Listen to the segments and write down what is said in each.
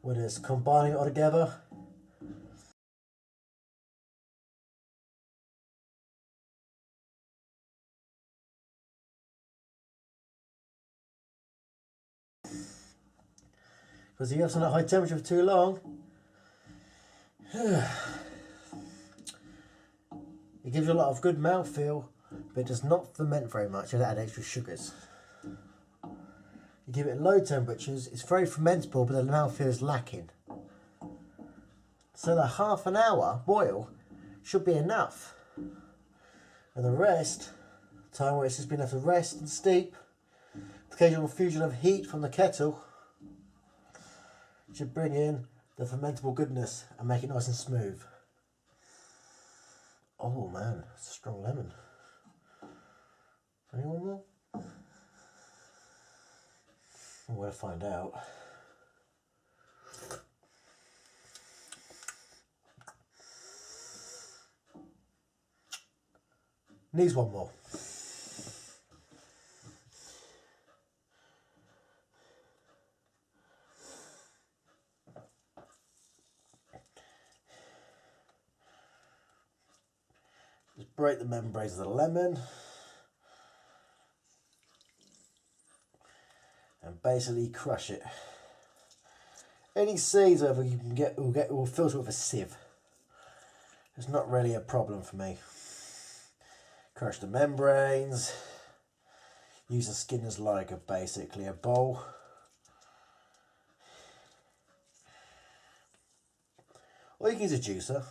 when it's combining it all together. Because if you have something at high temperature for too long, it gives you a lot of good mouthfeel, but it does not ferment very much and add extra sugars. You give it at low temperatures, it's very fermentable, but the mouthfeel is lacking. So the half an hour boil should be enough. And the rest, time where it's just been enough to rest and steep, the occasional fusion of heat from the kettle, should bring in the fermentable goodness and make it nice and smooth. Oh man, it's a strong lemon. Anyone more? We'll find out. Needs one more. Just break the membranes of the lemon and basically crush it. Any seeds over you can get will filter with a sieve. It's not really a problem for me. Crush the membranes. Use the skin as like basically a bowl. Or you can use a juicer.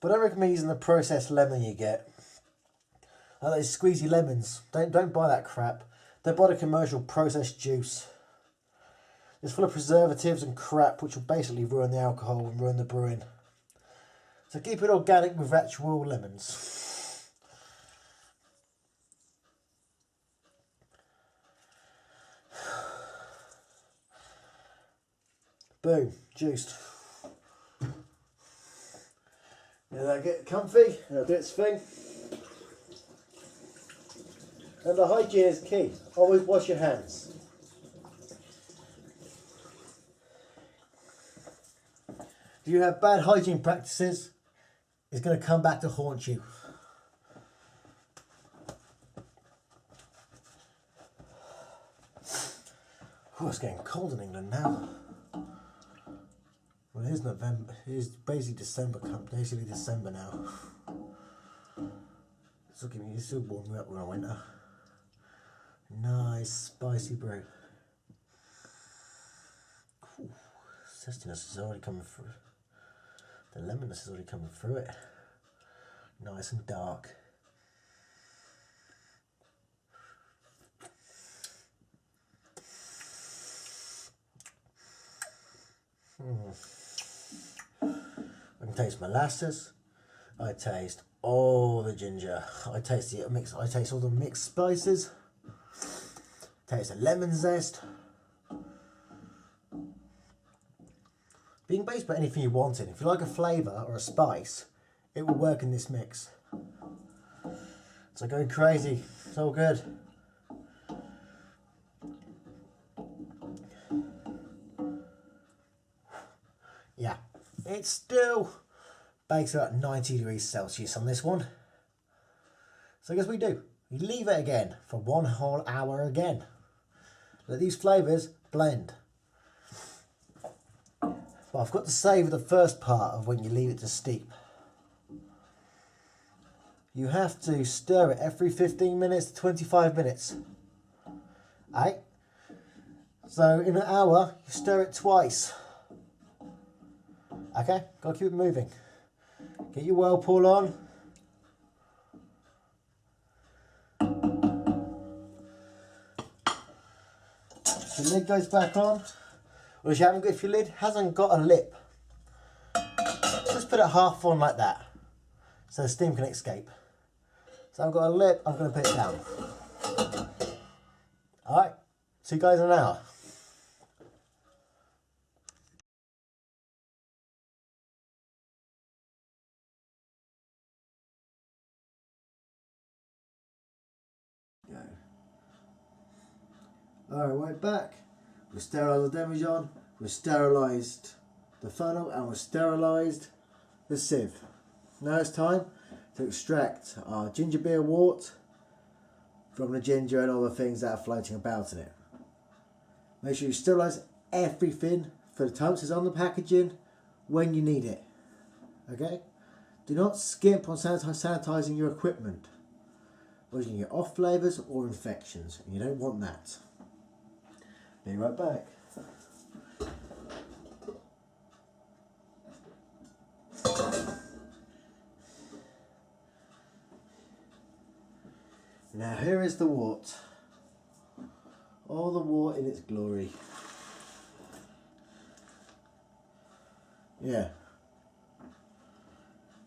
But I recommend using the processed lemon you get. Like those squeezy lemons. Don't buy that crap. Don't buy the commercial processed juice. It's full of preservatives and crap which will basically ruin the alcohol and ruin the brewing. So keep it organic with actual lemons. Boom, juiced. Now that get comfy, and it'll do its thing. And the hygiene is key. Always wash your hands. If you have bad hygiene practices, it's going to come back to haunt you. Oh, it's getting cold in England now. Well, it is November. It is basically December. Basically December now. It's still warming up in winter. Nice spicy brew. Ooh, zestiness is already coming through. The lemonness is already coming through it. Nice and dark. I can taste molasses. I taste all the ginger. I taste the mix. I taste all the mixed spices. Taste the lemon zest. Being based by anything you want in. If you like a flavour or a spice, it will work in this mix. So going crazy. It's all good. Yeah, it's still bakes at 90 degrees Celsius on this one. So I guess we do. We leave it again for 1 whole hour again. Let these flavours blend. But I've got to savour the first part of when you leave it to steep. You have to stir it every 15 minutes to 25 minutes. Right? So in an hour, you stir it twice. Okay, gotta keep it moving. Get your whirlpool on. The lid goes back on. Or if you haven't got, if your lid hasn't got a lip, just put it half on like that, so the steam can escape. So I've got a lip, I'm going to put it down. Alright, see you guys in an hour. Alright, right back. We've sterilised the demijohn, we've sterilised the funnel, and we've sterilised the sieve. Now it's time to extract our ginger beer wort from the ginger and all the things that are floating about in it. Make sure you sterilise everything for the time it's on the packaging when you need it. Okay? Do not skimp on sanitising your equipment, or you can get off flavours or infections, and you don't want that. Be right back. Now here is the wort. All the wort in its glory. Yeah.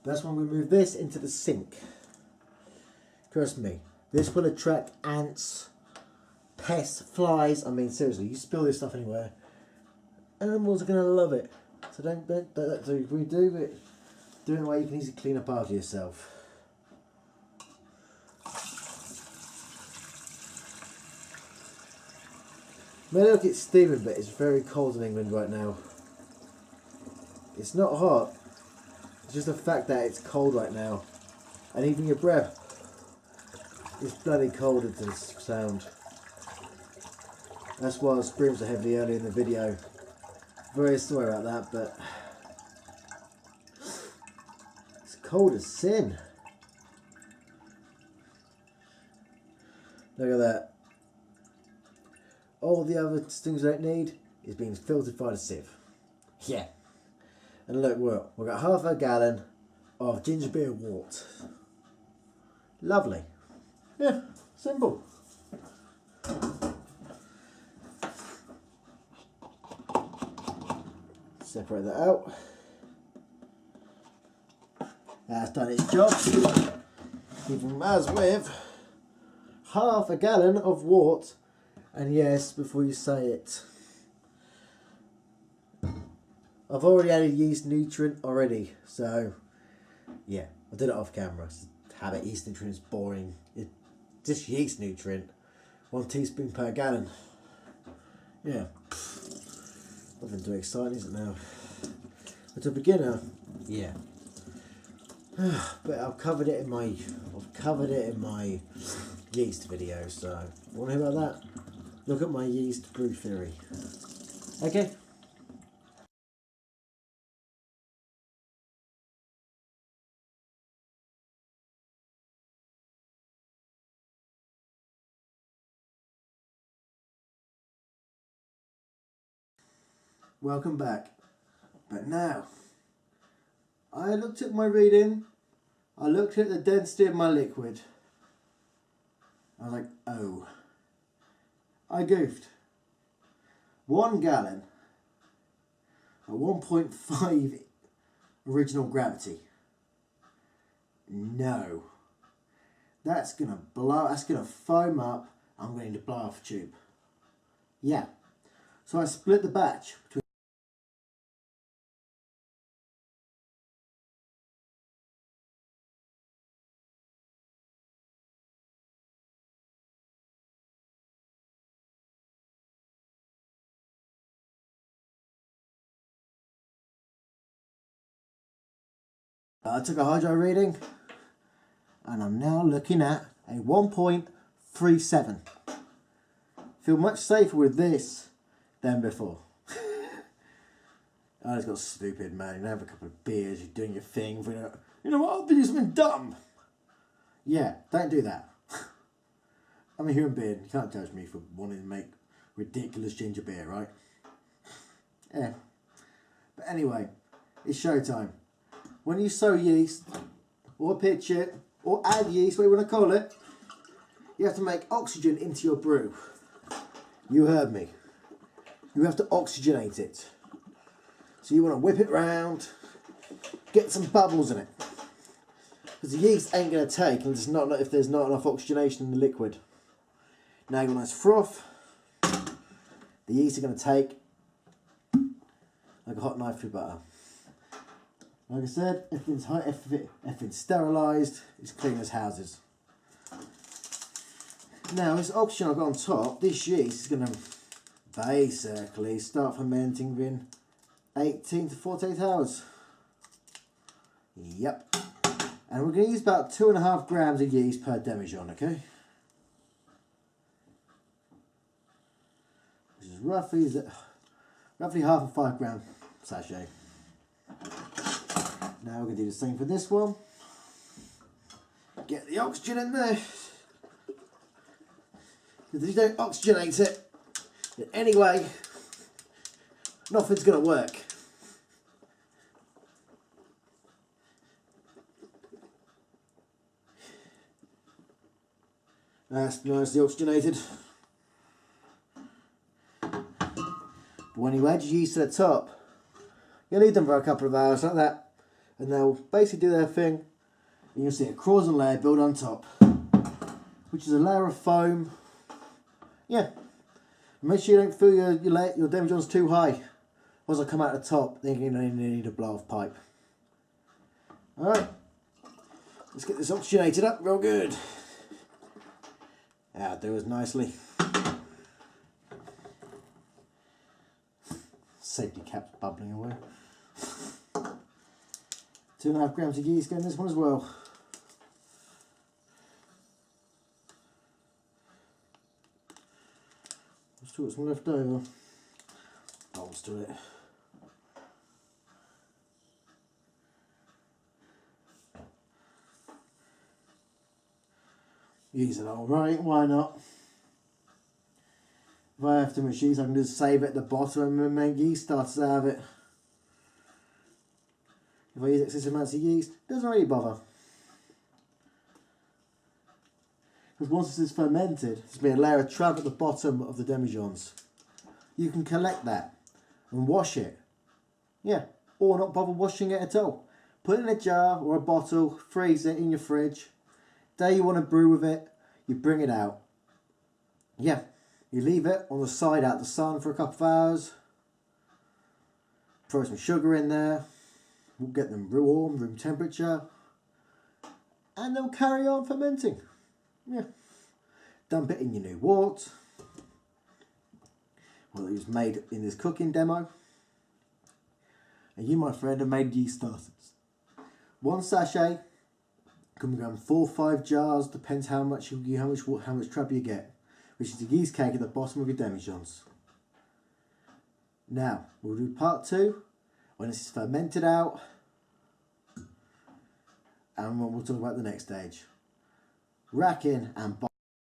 That's when we move this into the sink. Trust me, this will attract ants, pests, flies. I mean, seriously, you spill this stuff anywhere, animals are going to love it. So don't so if we do it in a way you can easily clean up after yourself. May look it's steaming, but it's very cold in England right now. It's not hot. It's just the fact that it's cold right now. And even your breath is bloody cold into this sound. That's why I screamed so heavily earlier in the video. Very sorry about that, but it's cold as sin. Look at that. All the other things I don't need is being filtered by the sieve. Yeah. And look, we've got half a gallon of ginger beer wort. Lovely. Yeah, simple. Separate that out. That's done its job. Even as with half a gallon of wort. And yes, before you say it, I've already added yeast nutrient already, so yeah, I did it off camera. Habit yeast nutrient is boring. It's just yeast nutrient, 1 teaspoon per gallon. Yeah, nothing too exciting, is it now? But to a beginner, yeah. But I've covered it in my yeast video. So, want to hear about that? Look at my yeast brew theory. Okay. Welcome back. But now, I looked at my reading, I looked at the density of my liquid. I was like, oh. I goofed. 1 gallon at 1.5 original gravity. No. That's gonna blow, that's gonna foam up. I'm going to blow off a tube. Yeah. So I split the batch between I took a hydro reading and I'm now looking at a 1.37. Feel much safer with this than before. I just got stupid, man. You have a couple of beers, you're doing your thing. You know what, I'll do something dumb. Yeah, don't do that. I'm a human being. You can't judge me for wanting to make ridiculous ginger beer, right? Yeah. But anyway, it's showtime. When you sow yeast, or pitch it, or add yeast, whatever you want to call it, you have to make oxygen into your brew. You heard me. You have to oxygenate it. So you want to whip it round, get some bubbles in it. Because the yeast ain't going to take if there's not enough oxygenation in the liquid. Now you want a nice froth. The yeast are going to take like a hot knife through butter. Like I said, everything's sterilised, it's clean as houses. Now this oxygen I've got on top, this yeast is going to basically start fermenting within 18 to 48 hours. Yep. And we're going to use about 2.5 grams of yeast per demijohn, okay? Which is roughly half a 5 gram sachet. Now we're going to do the same for this one. Get the oxygen in there. If you don't oxygenate it in any way, nothing's going to work. That's nicely oxygenated. But when you add your yeast to the top, you leave them for a couple of hours like that, and they'll basically do their thing, and you'll see a croissant layer build on top, which is a layer of foam. Yeah. Make sure you don't fill your demijohns too high. Once I come out the top, then you're going to need a blow off pipe. Alright. Let's get this oxygenated up real good. That'll do us nicely. Safety cap's bubbling away. 2.5 grams of yeast going in this one as well. Let's see what's left over. Bolts to it. Use it alright, why not? If I have too much yeast, I can just save it at the bottom and make yeast starters out of it. If I use excessive amounts of yeast, it doesn't really bother. Because once this is fermented, there's going to be a layer of trub at the bottom of the demijohns. You can collect that and wash it. Yeah, or not bother washing it at all. Put it in a jar or a bottle, freeze it in your fridge. Day you want to brew with it, you bring it out. Yeah, you leave it on the side out the sun for a couple of hours. Throw some sugar in there. We'll get them warm, room temperature. And they'll carry on fermenting. Yeah. Dump it in your new wort. Well, it was made in this cooking demo. And you, my friend, have made yeast starters. 1 sachet can become 4 or 5 jars, depends how much trub you get, which is the yeast cake at the bottom of your demijohns. Now we'll do part 2 when this is fermented out, and we'll talk about the next stage. Rack in and